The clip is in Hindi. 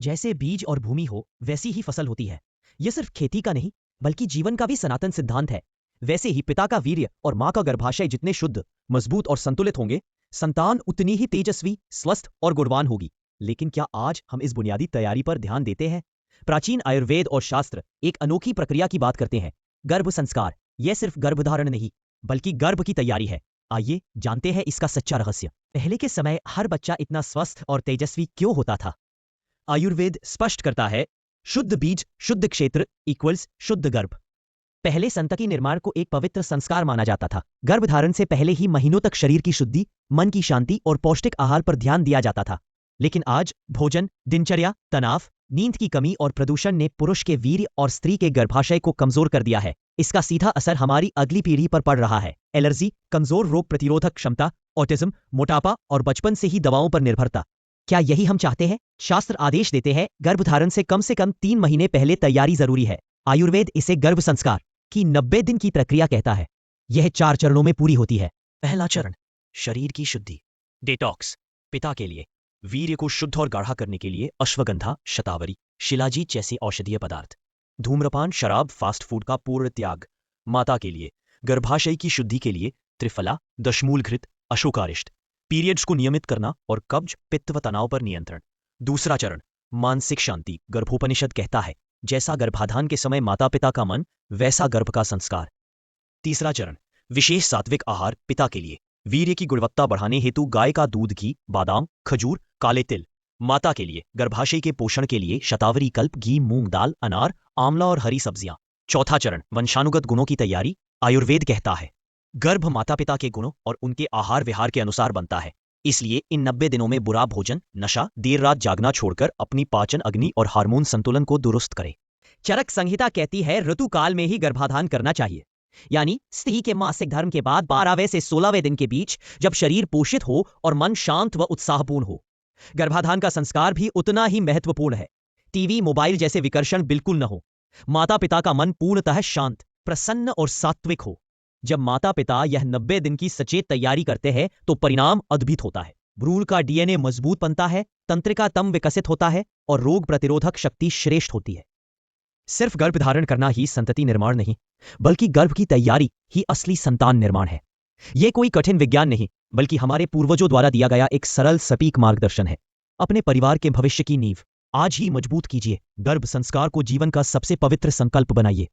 जैसे बीज और भूमि हो वैसी ही फसल होती है। यह सिर्फ खेती का नहीं बल्कि जीवन का भी सनातन सिद्धांत है। वैसे ही पिता का वीर्य और माँ का गर्भाशय जितने शुद्ध, मजबूत और संतुलित होंगे, संतान उतनी ही तेजस्वी, स्वस्थ और गुणवान होगी। लेकिन क्या आज हम इस बुनियादी तैयारी पर ध्यान देते हैं? प्राचीन आयुर्वेद और शास्त्र एक अनोखी प्रक्रिया की बात करते हैं, गर्भ संस्कार। यह सिर्फ गर्भधारण नहीं बल्कि गर्भ की तैयारी है। आइए जानते हैं इसका सच्चा रहस्य। पहले के समय हर बच्चा इतना स्वस्थ और तेजस्वी क्यों होता था? आयुर्वेद स्पष्ट करता है, शुद्ध बीज शुद्ध क्षेत्र इक्वल्स शुद्ध गर्भ। पहले संतति निर्माण को एक पवित्र संस्कार माना जाता था। गर्भधारण से पहले ही महीनों तक शरीर की शुद्धि, मन की शांति और पौष्टिक आहार पर ध्यान दिया जाता था। लेकिन आज भोजन, दिनचर्या, तनाव, नींद की कमी और प्रदूषण ने पुरुष के वीर्य और स्त्री के गर्भाशय को कमजोर कर दिया है। इसका सीधा असर हमारी अगली पीढ़ी पर पड़ रहा है। एलर्जी, कमजोर रोग प्रतिरोधक क्षमता, ऑटिज्म, मोटापा और बचपन से ही दवाओं पर निर्भरता। क्या यही हम चाहते हैं? शास्त्र आदेश देते हैं, गर्भधारण से कम 3 महीने पहले तैयारी जरूरी है। आयुर्वेद इसे गर्भ संस्कार की 90 दिन की प्रक्रिया कहता है। यह 4 चरणों में पूरी होती है। पहला चरण, शरीर की शुद्धि, डिटॉक्स। पिता के लिए वीर्य को शुद्ध और गाढ़ा करने के लिए अश्वगंधा, शतावरी, शिलाजीत जैसे औषधीय पदार्थ। धूम्रपान, शराब, फास्ट फूड का पूर्ण त्याग। माता के लिए गर्भाशय की शुद्धि के लिए त्रिफला, दशमूलघृत, अशोकारिष्ट। पीरियड्स को नियमित करना और कब्ज, पित्त व तनाव पर नियंत्रण। दूसरा चरण, मानसिक शांति। गर्भोपनिषद कहता है, जैसा गर्भाधान के समय माता पिता का मन, वैसा गर्भ का संस्कार। तीसरा चरण, विशेष सात्विक आहार। पिता के लिए वीर्य की गुणवत्ता बढ़ाने हेतु गाय का दूध, घी, बादाम, खजूर, काले तिल। माता के लिए गर्भाशय के पोषण के लिए शतावरी, कल्प, घी, मूंग दाल, अनार, आंवला और हरी सब्जियां। चौथा चरण, वंशानुगत गुणों की तैयारी। आयुर्वेद कहता है, गर्भ माता पिता के गुणों और उनके आहार विहार के अनुसार बनता है। इसलिए इन 90 दिनों में बुरा भोजन, नशा, देर रात जागना छोड़कर अपनी पाचन अग्नि और हार्मोन संतुलन को दुरुस्त करें। चरक संहिता कहती है, ऋतुकाल में ही गर्भाधान करना चाहिए, यानी स्त्री के मासिक धर्म के बाद 12वें से 16वें दिन के बीच, जब शरीर पोषित हो और मन शांत व उत्साहपूर्ण हो। गर्भाधान का संस्कार भी उतना ही महत्वपूर्ण है। टीवी, मोबाइल जैसे विकर्षण बिल्कुल न हो। माता पिता का मन पूर्णतः शांत, प्रसन्न और सात्विक हो। जब माता पिता यह 90 दिन की सचेत तैयारी करते हैं तो परिणाम अद्भुत होता है। भ्रूण का डीएनए मजबूत बनता है, तंत्रिका तंम विकसित होता है और रोग प्रतिरोधक शक्ति श्रेष्ठ होती है। सिर्फ गर्भधारण करना ही संतति निर्माण नहीं, बल्कि गर्भ की तैयारी ही असली संतान निर्माण है। यह कोई कठिन विज्ञान नहीं, बल्कि हमारे पूर्वजों द्वारा दिया गया एक सरल सटीक मार्गदर्शन है। अपने परिवार के भविष्य की नींव आज ही मजबूत कीजिए। गर्भ संस्कार को जीवन का सबसे पवित्र संकल्प बनाइए।